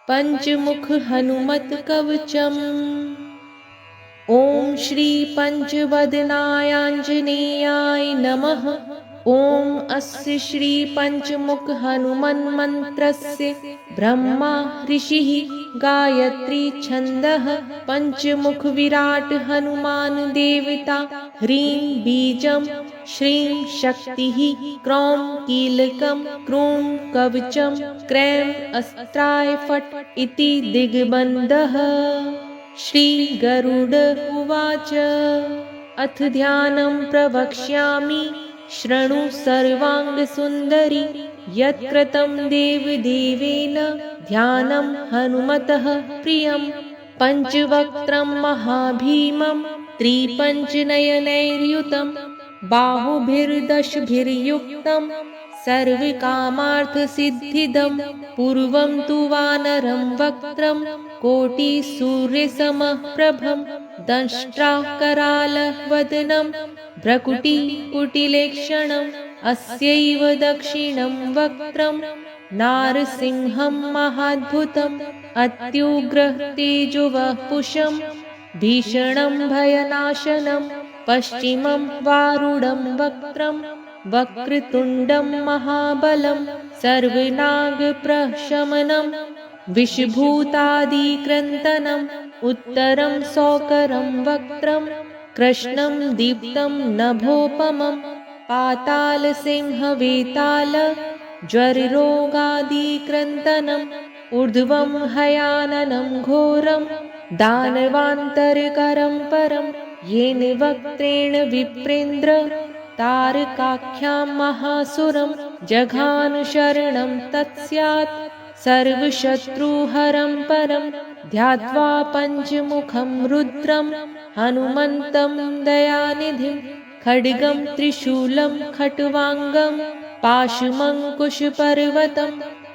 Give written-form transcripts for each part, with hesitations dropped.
पंचमुख हनुमत कवचम्। ओम श्री पंचवदनायांजनेयाय नमः। ओम अस्य श्री पंचमुख हनुमन् मंत्रस्य ब्रह्मा ऋषिः गायत्री छन्दः पंचमुख विराट हनुमान देवता। ह्रीं बीजं श्रीं शक्तिः क्रौं कीलकं क्रूं कवचं क्रैं अस्त्राय फट् इति दिग्बन्धः। श्री गरुड उवाच अथ ध्यानं प्रवक्ष्यामि शृणु सर्वाङ्गसुन्दरि यत्कृतं देवदेवेन ध्यानं हनुमतः प्रियं। पञ्चवक्त्रं महाभीमं त्रिपञ्चनयनैर्युतं बाहुभिर्दशभिर्युक्तं सर्वकामार्थसिद्धिदं। पूर्वं तु वानरं वक्त्रं कोटिसूर्यसमप्रभं दंष्ट्राकरालवदनं भ्रकुटिकुटिलेक्षणम्। अस्यैव दक्षिणं वक्त्रं नारसिंहं महाद्भुतम् अत्युग्रः तेजोवपुषं भीषणं भयनाशनं। पश्चिमं वारुणं वक्त्रं वक्रतुण्डं महाबलं सर्वनागप्रशमनं विषभूतादिक्रन्दनम्। उत्तरं सौकरं वक्त्रं कृष्णं दीप्तं नभोपमं पातालसिंहवेताल ज्वररोगादिक्रन्दनम्। ऊर्ध्वं हयाननं घोरं दानवान्तरकरं परं येन वक्त्रेण विप्रेन्द्र तारकाख्यां महासुरं जघानुशरणं तत्स्यात् सर्वशत्रुहरं परं। ध्यात्वा पञ्चमुखं रुद्रं हनुमन्तं दयानिधिं खड्गं त्रिशूलं खट्वाङ्गं पाशुमङ्कुशपर्वतं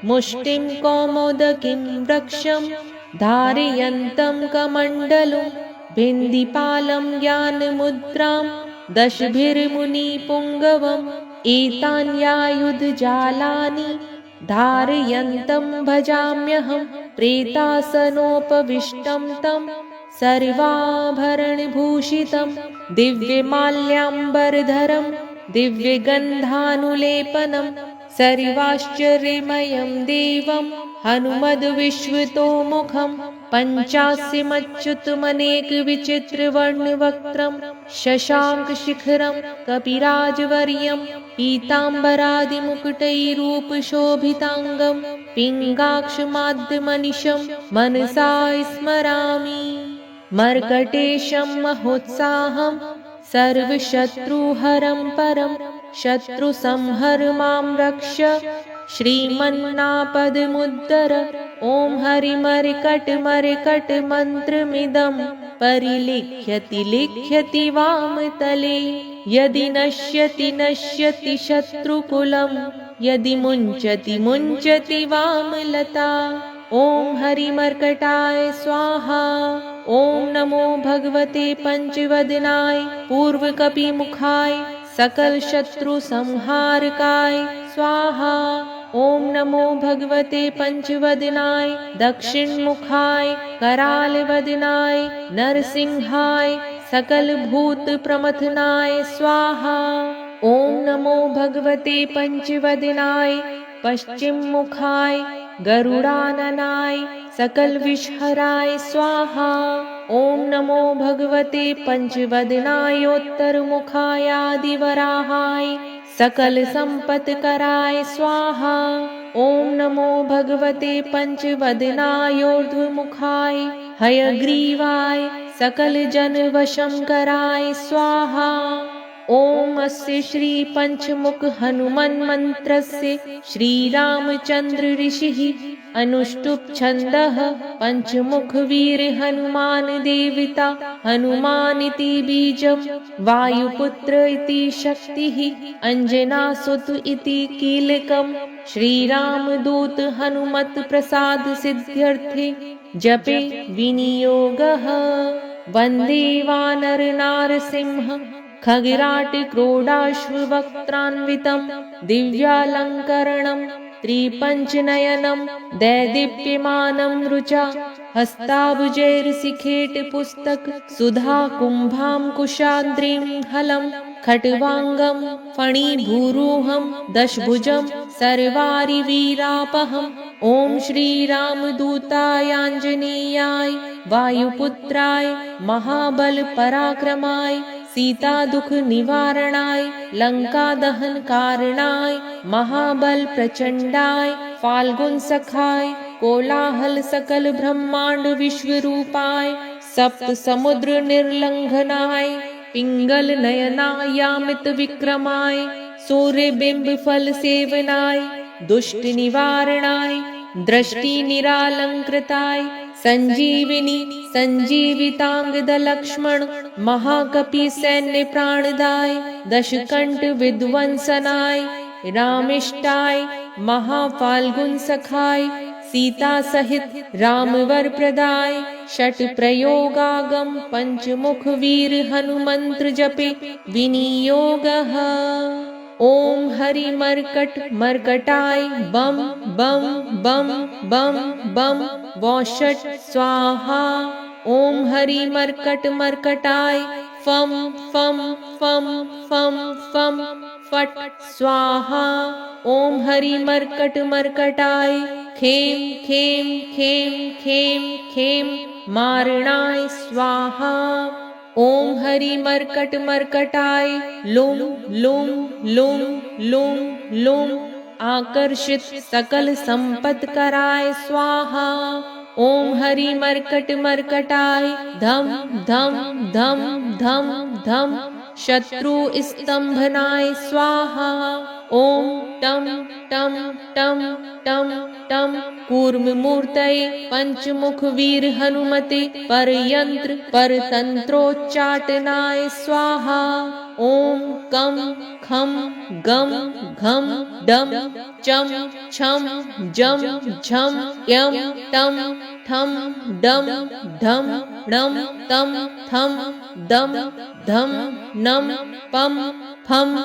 मुष्टिं कौमोदकीं वृक्षं धारयन्तं कमण्डलुं बिन्दिपालं ज्ञानमुद्रां दशभिर्मुनिपुङ्गवम् एतान्यायुधजालानि धारयन्तं भजाम्यहं। प्रेतासनोपविष्टं तं सर्वाभरणभूषितं दिव्यमाल्याम्बरधरं दिव्यगन्धानुलेपनं सर्वाश्चर्यमयं देवं हनुमद्विश्वतोमुखं। पञ्चास्यमच्युतमनेकविचित्रवर्णवक्त्रं शशाङ्कशिखरं कपिराजवर्यं पीताम्बरादिमुकुटैरूपशोभिताङ्गं पिङ्गाक्षमाद्यमनिशं मनसा स्मरामि। मर्कटेशं महोत्साहं सर्वशत्रुहरं परं शत्रुसंहर मां रक्ष श्रीमन्नापदमुद्धर। ॐ हरिमर्कटमर्कटमन्त्रमिदं परिलिख्यति लिख्यति वामतले। यदि नश्यति नश्यति शत्रुकुलं यदि मुञ्चति मुञ्चति वामलता। ॐ हरिमर्कटाय स्वाहा। ॐ नमो भगवते पंचवदनाय पूर्वकपिमुखाय सकलशत्रुसंहारकाय स्वाहा। ॐ नमो भगवते पंचवदनाय दक्षिणमुखाय करालवदनाय नरसिंहाय सकलभूतप्रमथनाय स्वाहा। ॐ नमो भगवते पंचवदनाय पश्चिममुखाय गरुडाननाय सकलविषहराय स्वाहा। ॐ नमो भगवते पंचवदनायोत्तरमुखाय आदिवराहाय सकलसम्पत्कराय स्वाहा। ॐ नमो भगवते पंचवदनायोर्ध्वमुखाय हयग्रीवाय सकलजनवशंकराय स्वाहा। ॐ अस्य श्री पंचमुख हनुमन् मंत्रस्य श्रीरामचन्द्र ऋषिः अनुष्टुप् छन्दः पंचमुख वीर हनुमान देवता। हनुमानिति बीजं वायुपुत्र इति शक्तिः अंजनासुत इति कीलकं श्रीरामदूत हनुमत् प्रसाद सिद्ध्यर्थे जपे विनियोगः। वन्दे वानर नारसिंह खगिराट क्रोडाश्ववक्त्रान्वितं दिव्यालङ्करणं त्रिपञ्चनयनं दैदीप्यमानं रुचा हस्ताभुजैर्शिखेटपुस्तक सुधा कुम्भाङ्कुशाद्रिं हलं खट्वाङ्गं फणिभूरुहं दशभुजं सर्वारिवीरापहम् ॐ श्रीरामदूतायाञ्जनेयाय वायुपुत्राय महाबलपराक्रमाय सीतादुःखनिवारणाय लङ्कादहनकारणाय महाबलप्रचण्डाय फाल्गुनसखाय कोलाहल सकल ब्रह्मांड विश्वरूपाय सप्तसमुद्रनिर्लङ्घनाय पिङ्गलनयनायामित विक्रमाय सूर्यबिम्बफलसेवनाय दुष्टनिवारणाय दृष्टिनिरालङ्कृताय संजीविनी संजीविताङ्गदलक्ष्मण महाकपिसैन्यप्राणदाय दशकण्ठविध्वंसनाय रामिष्टाय महाफाल्गुनसखाय सीता सहित रामवरप्रदाय षट्प्रयोगागम पंचमुख वीर हनुमंत्र जपे विनियोगः ओम हरि मर्कट मर्कटाय बम बम बम बम बम वौषट स्वाहा ओम हरि मर्कट मर्कटाय फम फम फम फम फम फट स्वाहा ओम हरि मर्कट मर्कटाय खेम खेम खेम खेम खेम मारणाय स्वाहा ओम हरि मर्कट मर्कटाय लुम लुम लुम लुम लुम आकर्षित सकल संपत कराय स्वाहा ओम हरि मर्कट मर्कटाय धम धम धम धम धम शत्रु स्तंभनाय स्वाहा ओम टम टम टम टम टम कूर्म मूर्तये पंचमुख वीर हनुमते परयंत्र परतंत्रोच्चाटनाय स्वाहा ओम कम खम गम घम डम चम छम जम झम यम टम ठम डम ढम णम तम थम दम धम नम पम फम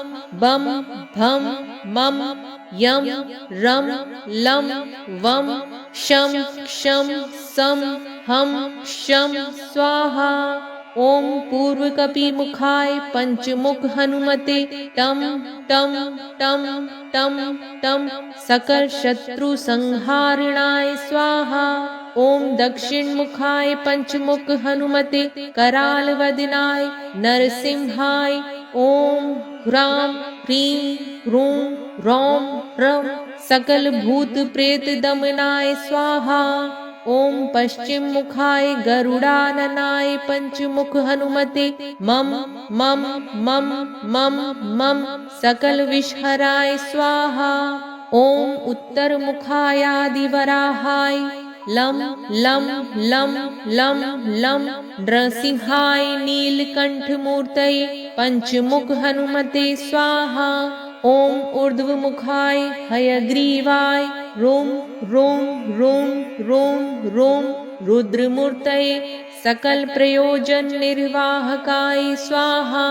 बम भम मम यम रम लम वम शम क्षम सम हम शम स्वाहा ओम पूर्वकपि मुखाय पंचमुख हनुमते टम टम टम टम टम सकल शत्रु संहारणाय स्वाहा ओम दक्षिण मुखाय पंचमुख हनुमते कराल वदनाय नरसिंहाय ओम ह्रां ह्रीं ह्रूं रौं ह्रं सकल भूत प्रेत दमनाय स्वाहा ओम पश्चिम मुखाय गरुडाननाय पंचमुख हनुमते मम मम मम मम मम सकल विषहराय स्वाहा ओम उत्तर मुखायादिवराहाय लम लम लम लम लम नृसिंहाय नीलकंठ मूर्तये पंचमुख हनुमते स्वाहा ओम ऊर्ध्वमुखाय हयग्रीवाय रोम रोम रोम रोम रोम रुद्रमूर्तये सकल प्रयोजन निर्वाहकाय स्वाहा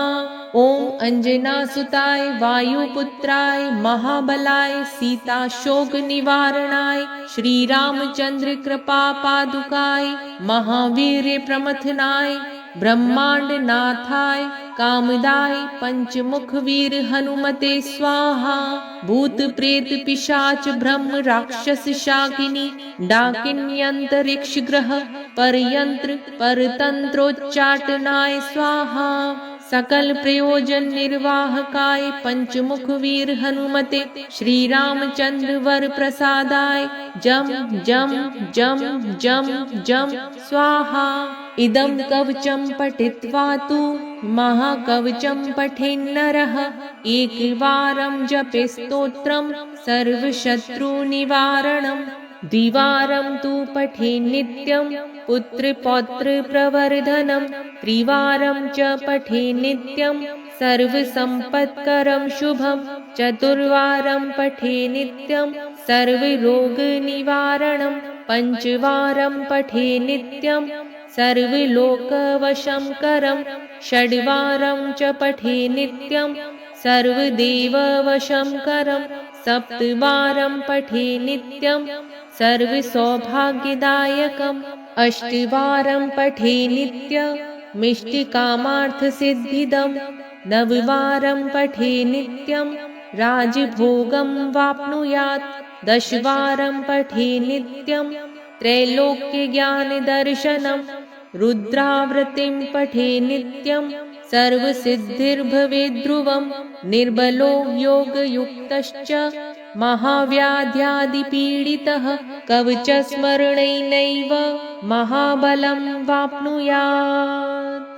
ओम अंजनासुताय वायुपुत्राय महाबलाय सीता शोक निवारणाय श्री रामचंद्र कृपा पादुकाय महावीर प्रमथनाय ब्रह्मांड नाथाय कामदाय पंचमुख वीर हनुमते स्वाहा भूत प्रेत पिशाच ब्रह्म राक्षस शाकिनी डाकिन्यंतरिक्ष ग्रह परयंत्र परतंत्रोच्चाटनाय स्वाहा सकल प्रयोजन निर्वाहकाय पंचमुख वीर हनुमते श्री रामचंद्र वर प्रसादाय जम जम जम जम जम स्वाहा इदं कवचं पठित्वा तु महाकवचं पठेन्नरः एकवारं जपे स्तोत्रं सर्वशत्रुनिवारणं द्विवारं तु पठे नित्यं पुत्रपौत्रप्रवर्धनं त्रिवारं च पठे नित्यं सर्वसम्पत्करं शुभं चतुर्वारं पठे नित्यं सर्वरोगनिवारणं पञ्चवारं पठे नित्यं सर्वलोकवशंकरं षड्वारं च पठे नित्यं सर्वदेववशंकरं सप्तवारं पठे नित्यं सर्वसौभाग्यदायकम् 8वारं पठे नित्यमिष्टिकामार्थसिद्धिदं 9वारं पठे नित्यं राजभोगं वाप्नुयात् 10वारं पठे नित्यं त्रैलोक्यज्ञानदर्शनं रुद्रावृत्तिं पठे नित्यं सर्वसिद्धिर्भवेत् ध्रुवं निर्बलो योगयुक्तश्च महाव्याध्यादिपीडितः कवचस्मरणेनैव महाबलं वाप्नुयात्।